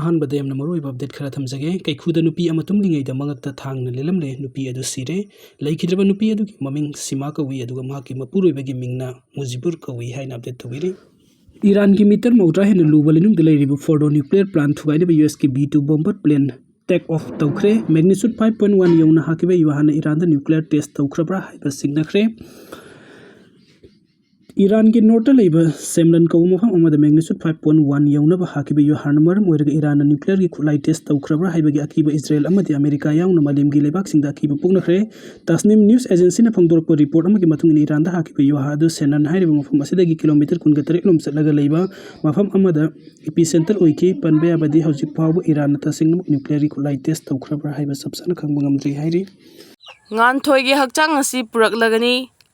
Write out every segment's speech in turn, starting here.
अहनबदे Yamuna मरुइबा update खरा थमजगे कैखुदा नुपी अमा तुमलिंगैदा मंगकता थांगना लेलमले नुपी अदु सिरे लैखिद्रबा नुपी अदुगी ममिंग सीमा कवी अदुगा माकी मपुरोइबगी मिंगना मुजिबुर कवी हाइना अपडेट थबिरि ईरान की मीटर मौद्रा हेन लुबलिनुंग लेरिबो फोर्डो न्यूक्लियर प्लांट थुगाइदबा यूएस की B2 bomber plane take off तौखरे मैग्नीट्यूड 5.1 यौना हाकिबा युहाना ईरान न्यूक्लियर टेस्ट तौखरब्रा हाइबा सिग्नखरे ईरान की नॉर्थ लेबा सेमलन को मफम अमद मैग्नीट्यूड 5.1 यौनबा हाकिबा युहाना मरम ओइरगा ईरान न्यूक्लियर की खुलाई टेस्ट तौखरब्रा हाइबगी अकीबा इजराइल अमदी अमेरिका याउना मालेमगी लेबाकसिंगदा अकीबा पुगनखरे तस्नीम न्यूज एजेंसी ने फंगदोरप रिपोर्ट अमगी मतुंग ईरान दा हाकिबा युहादु सेनन हाइरिबा मफम असिदगी किलोमीटर 19 लोम चलगा लेबा मफम अमद एपिसेंटर ओइकी पनबे अबदी हौजिक फावबो ईरान तसिंग न्यूक्लियर की खुलाई टेस्ट तौखरब्रा हाइबा सबसना खंबंगमद्री हाइरि ngan thoigi hakchang asi purak lagani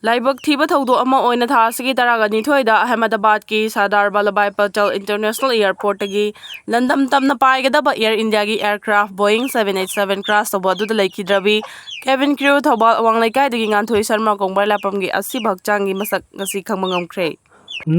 laibak thiba thaudo ama oina tha asigi taragani thoida Ahmedabad ki Sardar Vallabhbhai Patel International Airport gi London tamna paigada Air India gi aircraft Boeing 787 crash toba adu laikhidrabi cabin crew thoba wanglai kai digi ngan thoi Sharma Kongbar lapam gi asi bhakchang gi masak ngasi khangmangam khre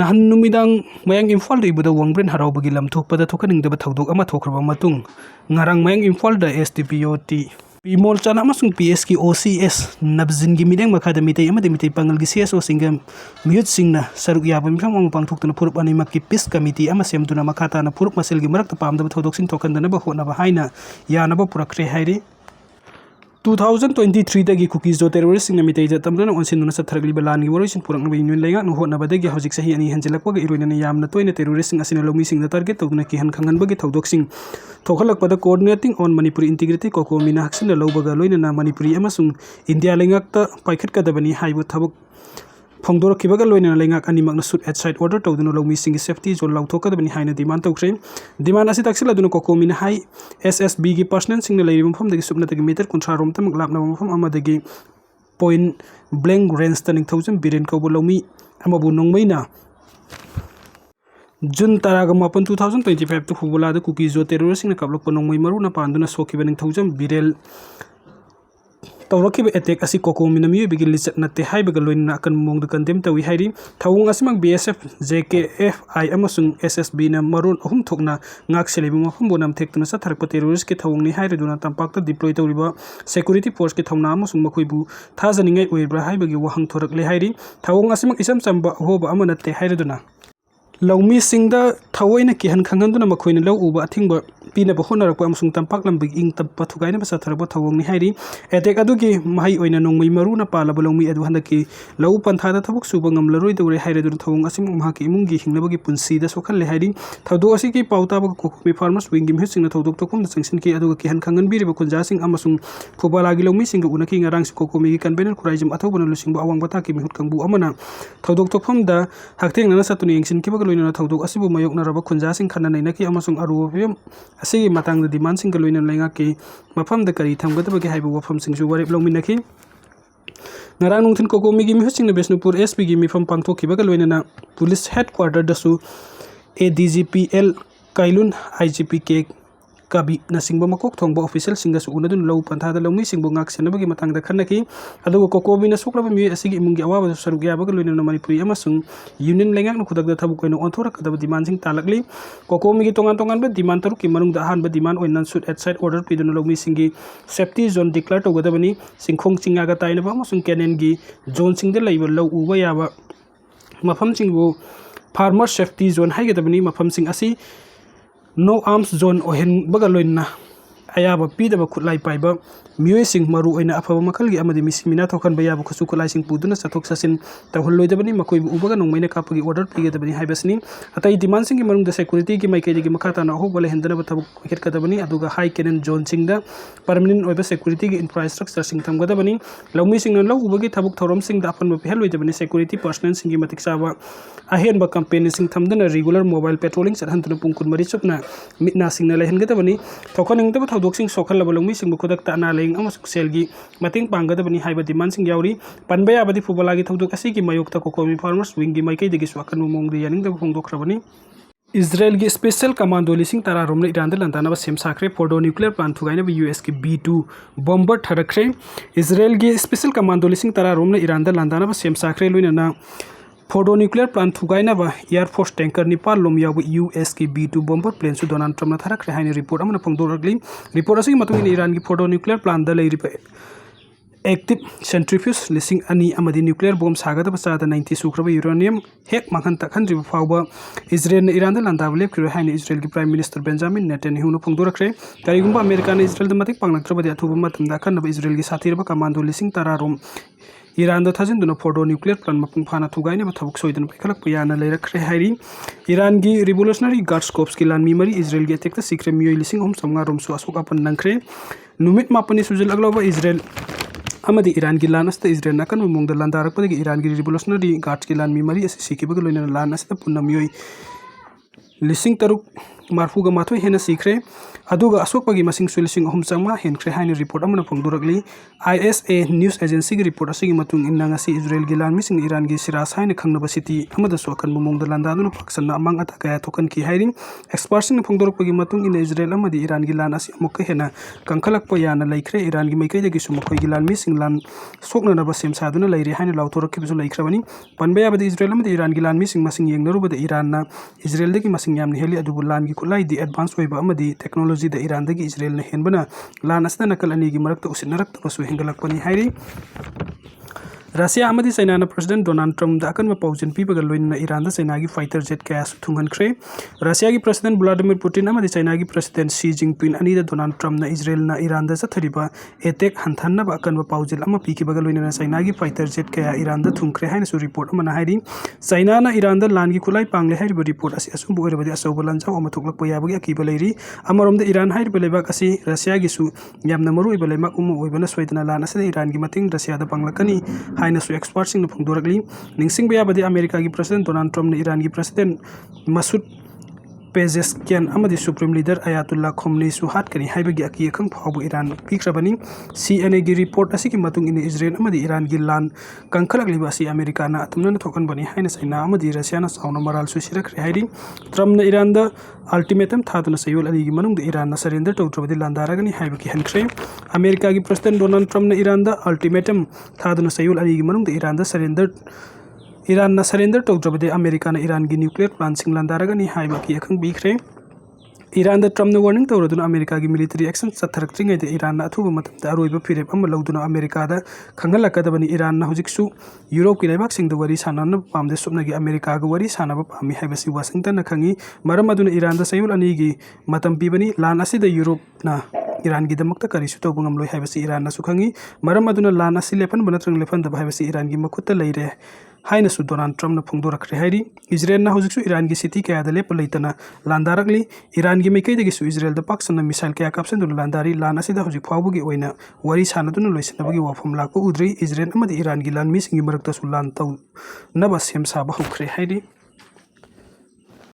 nahan numidang mayang imphal ibada wangbren harawbagi lamthokpada thokaningdaba thaudok ama thokraba matung ngarang mayang imphal da STPOT Pimol chana amasung PS की OCS nabzin gi mideng makada mitai amade mitai pangal gi CSO singam mute singna saruk ya bam phang pangthok tuna phurup ani makki peace committee ama semduna makata na phurup masel gi marak ta pamda thodok sing thokandana ba hona ba haina ya na ba purakre hairi 2023 dagi cookies do terrorist sing mitai ja tamdana onsin na sathargli balan gi woroisin purang ba union lenga no hona ba dagi hojik sahi ani hanjelak ba iroina na yamna toina terrorist sing asina lomi sing na target tawduna ki han khangan ba gi thodok sing thokalak pada coordinating on manipuri integrity ko mina haksin la lobaga loina na manipuri amasung india lengak ta paikhat ka dabani haibu thabuk phongdor kibaga loina lengak ani magna shoot at side order tawduna lomi sing safety zone lauthok ka dabani haina demand tawkre demand asi taksila duna ko mina hai SSB gi personal sing na leiri mpham dagi subna dagi meter kontra rom tam lapna mpham amadagi point blank range taning 1000 biren ko lomi amabu nongmaina June taraga mapan 2025 to hubula da cookies zo terrorist na kablok panong may maru na panduna soki baning 1000 birel tawraki ba attack asi koko minami bigil lichat na te hai bagal loin na kan mong da condemn tawi hairi thawung asimang BSF JKFI amasung SSB na maron ahum thokna ngak selebi mafum bonam thekna sa tharpa terrorist ke thawung ni hairi duna tampak ta deploy tawriba security force ke thawna amasung makhoi bu thajaningai oibra hai bagi wahang thorak le hairi thawung asimang isam chamba hoba amana te hairi duna Laumi singda thawaina ki han khanganduna makhoina lau uba athingba pina bahona rakpa amusung tampak lambi ing tappa thugaina basa tharba thawong ni hairi attack adugi mahai oina nongmai maruna pala balawmi adu handaki lau pantha da thabuk suba ngamlaroi dore haire dur thawong asim mahaki imungi hinglabagi punsi da sokhal le hairi thawdo asi ki pauta ba kokmi farmers wing gim hising na thawdok tokum da singsin ki aduga ki han khangan biri ba kunja sing amasung phubala gi laumi sing unaki ngarang kokomi gi convener khuraijim athobana lusing ba awang bata ki mihut kangbu amana thawdok tokpham da hakteng na satuni yengsin ki ba loina thaudok asibu mayok na raba khunja sing khana naina ki amasung aruwe asigi matang da demand sing loina lenga ki mafam da kari thamgada bagi haibu wafam sing ju warip longmin nakhi ngarang nungthin kokomi gi mi husing na Besnupur SP gi mi fam pangthok ki baga loina na police headquarter da su ADGPL kailun IGP ke kabi na singba makok thongba official singa su unadun low pantha da lomi singbo ngak senabagi matang da khanaki adu kokobi na suklaba mi asigi imungi awa ba sarug ya baga loina na manipuri amasung union lengak na khudak da thabuk koino onthora kadaba demand sing talakli kokomi gi tongan ba demand taru ki marung da han ba demand oinan shoot at side order pidun lomi singi safety zone declare to gadabani singkhong chinga ga taina ba amasung kenen gi zone sing da laiba low uba ya ba mafam singbo farmer safety zone hai gadabani mafam sing asi no arms zone ohen bagaloina ayaba pidaba khutlai paiba mioi sing maru oina afaba makhalgi amadi misimina thokan bayaba khusu khulai sing puduna sathok sasin tahul loidabani makoi ubaga nongmaina kapagi order pigedabani haibasni atai demand sing gi marung da security gi maikei gi makhata na ho bale hendana bathabuk hit kadabani aduga high canon zone sing da permanent oiba security gi infrastructure sing thamgadabani laumi sing na lau ubagi thabuk thorom sing da apan behal loidabani security personnel sing gi matik sawa ahen ba campaign sing thamdana regular mobile patrolling sarhantuna pungkun mari chupna mitna sing na lehen gadabani thokaning da thodok sing sokhal labalongmi sing bukodak ta na leng amasuk selgi mating panggadabani haiba demand sing yauri panbaya abadi fubalagi thodok asi gi mayok ta kokomi farmers wing gi maikai degi swakan mong de yaning da phongdokrabani Israel की special commando लिसिंग तारा रोमने Iran दे लंताना सेम साखरे Fordow nuclear plant थुगाइना US की B2 बॉम्बर थरखरे इजराइल की स्पेशल कमांडो लिसिंग तारा रोमने ईरान दे लंताना सेम साखरे लोइना फोर्डो न्यूक्लियर प्लांट थुगाइनबा एयर फोर्स टैंकर निपाल लोम याव US की B2 बॉम्बर प्लेन सु डोनाल्ड ट्रम्पना थारखरे हाइने रिपोर्ट अमना फोंदोरगली रिपोर्ट असि मतुंग ईरान की फोर्डो न्यूक्लियर प्लांट द लेरिबे एक्टिव सेंट्रीफ्यूज लिसिंग अनि अमदी न्यूक्लियर बॉम्ब सागदब चादा 90 सुख्रब यूरेनियम हेक मांखन तखनद्रिब फावबा इजराइल इरान लांदाब लेपखिरो हाइने इजराइल की प्राइम मिनिस्टर बेंजामिन नेतन्याहू फोंदोरखरे करिगुंबा अमेरिका ने इजराइल मतिक पांगलक्त्रबदि अथुब मतमदा खनब इजराइल की साथीरब कमांडो लिसिंग तरा रोम ईरान थाजिंदुना फोर्डो न्यूक्लियर प्लांट मपुंग फाना थुगाइनब थबक सोइदन पैखलक याना लेरखरे हाइरी ईरान की रिवोल्यूशनरी गार्ड्स कोर्प्स की लानमी मरी इजराइल की अटैक सिक्रे मियोय लिसिंग हम समगा रोमसु असोक अपन नंखरे नुमित मापनि सुजल अगलबा इजराइल अमदी ईरान की लान असते इजराइल नकन मोंग द लांदारकपदगी ईरान की रिवोल्यूशनरी गार्ड्स की लानमी मरी असे सिकिबग लोइना लान असते पुन्ना मियोय लिसिंग तरुक मार्फुगा माथोय हेना सिखरे अदुगा असोकपगी मसिंग सुलिसिंग अहम चंगमा हेनखरे हाइने रिपोर्ट अमना फोंदोरगली ISA न्यूज एजेंसी की रिपोर्ट असigi मतुंग इन्ना ngasi इजराइल की लानमिसिंग ईरान की सिरास हाइने खंगनबा सिटी अमदा सोकन मोंग द लांदादुना पाक्सना अमंग अता कया थोकन की हाइरिंग एक्सपर्ट्स ने फोंदोरकपगी मतुंग इन इजराइल अमदी ईरान की लान असि अमुक हेना कंखलकप याना लैखरे ईरान की मैकैदगी सुमखोय की लानमिसिंग लान सोकननबा सेमसादुना लैरे हाइने लाउथोरकबिसु लैखरबनी पनबयाबदी इजराइल अमदी ईरान की लानमिसिंग मसिंग येंगनरुबदा ईरान ना इजराइल दगी मसिंग यामनि हेली अदुबु लान की खुलाई दी एडवांस ओइबा अमदी टेक्नोलॉजी द ईरान दगी इजराइल ने हेनबना लान असदा नकल अनि की मरकत उसिनरक्तबसु हेंगलकपनी हाइरी रशिया अमदी चाइना ना प्रेसिडेंट डोनाल्ड ट्रम्प द अकन पाउजन पीबग लोइना ईरान द चाइना की फाइटर जेट कया थुंगनख्रे रशिया की प्रेसिडेंट व्लादिमीर पुतिन अमदी चाइना की प्रेसिडेंट शी जिनपिंग अनि द डोनाल्ड ट्रम्प ना इजराइल ना ईरान द चथरिबा एटेक हंथानब अकन पाउजल अमा पीकिबग लोइना चाइना की फाइटर जेट कया ईरान द थुंगख्रे हाइना सु रिपोर्ट अमना हाइरी चाइना ना ईरान द लान की खुलाई पांगले हाइरिबा रिपोर्ट असि असुब ओइरबदि असौब लानजाव अमा थोकलक याबगी अकीब लैरी अमरोम द ईरान हाइरिबा लेबाक असि रशिया की सु यामना मरु ओइबा लेमाक उम ओइबना सोइदना लान असि ईरान की मतिंग रशिया द पांगलकनी हाइना सु एक्सपर्ट्स फोंदोरगली निंगसिंग बयाबदी अमेरिका की प्रेसिडेंट डोनाल्ड ट्रम्प ने ईरान की प्रेसिडेंट मसूद पेजेस्कियन अमदी सुप्रीम लीडर अयातुल्ला खोमनी सु हातकनी हाइबगी अकी खंग फावबो ईरान पीख्रबनी CNN की रिपोर्ट असि की मतुंग इन इजराइल अमदी ईरान की लान कंखलकलिबा असि अमेरिका ना अतुमना थोकन बनी हाइना चाइना अमदी रशिया ना साउना मराल सु सिरखरे हाइरी ट्रम्प ने ईरान द अल्टीमेटम थादुना सयोल अली की मनुंग द ईरान ना सरेंडर तौत्रबदी लांदारगनी हाइबगी हनख्रे अमेरिका की प्रेसिडेंट डोनाल्ड ट्रम्प ने ईरान द अल्टीमेटम थादुना सयोल अली की मनुंग द ईरान ना सरेंडर तौत्रबदे अमेरिका ना ईरान की न्यूक्लियर प्लांट सिंग लांदारगनी हाइबगी अखंग बीख्रे ईरान द ट्रम्प ने वार्निंग तौरदुना अमेरिका की मिलिटरी एक्शन चथरक्त्रिङैदे ईरान ना अथुब मतमदा अरोइबा फिरेप अमा लौदुना अमेरिका दा खंगलकदबनी ईरान ना हुजिकसु यूरोप की लेबाक सिंग द वरी सानन पामदे सुपनगी अमेरिका ग वरी सानब पामी हाइबसी वाशिंगटन ना खंगी मरम अदुना ईरान द सयुल अनि की मतम पीबनी लान असि द यूरोप ना ईरान की दमकता करिसु तौब ngamloi हाइबसी ईरान ना सुखंगी मरम अदुना लान असि लेफन बनत्रंग लेफन द हाइबसी ईरान की मखुत लैरे हाइना सु डोनाल्ड ट्रम्प ना फोंदोरखरे हाइरी इजराइल ना हुजिकसु ईरान की सिटी कया द लेप लैतना लांदारकली ईरान की मैकैदगिसु इजराइल द पाक्सना मिसाइल कया कापसनदुना लांदारी लान असि द हुजिक फावबगी ओइना वरी सानदुना लोइसनबगी वाफम लाको उद्री इजराइल अमदी ईरान की लान मिसिंगी मरकतसु लान तौ नबा सेम साबा हुखरे हाइरी